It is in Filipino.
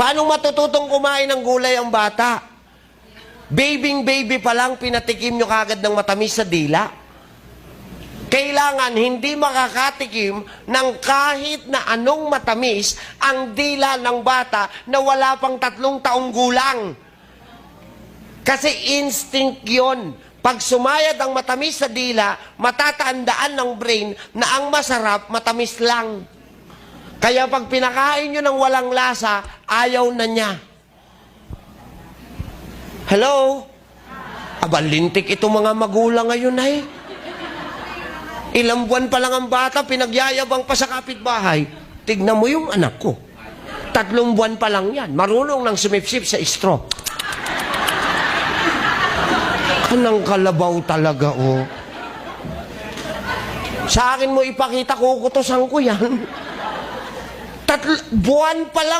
Paano matututong kumain ng gulay ang bata? Baby pa lang, pinatikim nyo kagad ng matamis sa dila. Kailangan hindi makakatikim ng kahit na anong matamis ang dila ng bata na wala pang 3 taong gulang. Kasi instinct yon. Pag sumayad ang matamis sa dila, matatandaan ng brain na ang masarap, matamis lang. Kaya pag pinakain nyo ng walang lasa, ayaw na niya. Hello? Abalintik itong mga magulang ngayon ay. Ilang buwan pa lang ang bata, pinagyayabang pa sa kapitbahay. Tignan mo yung anak ko. 3 buwan pa lang yan. Marunong nang sumipsip sa straw. Anong kalabaw talaga, oh. Sa akin mo ipakita, kukutosan ko yan. 3 buwan pa lang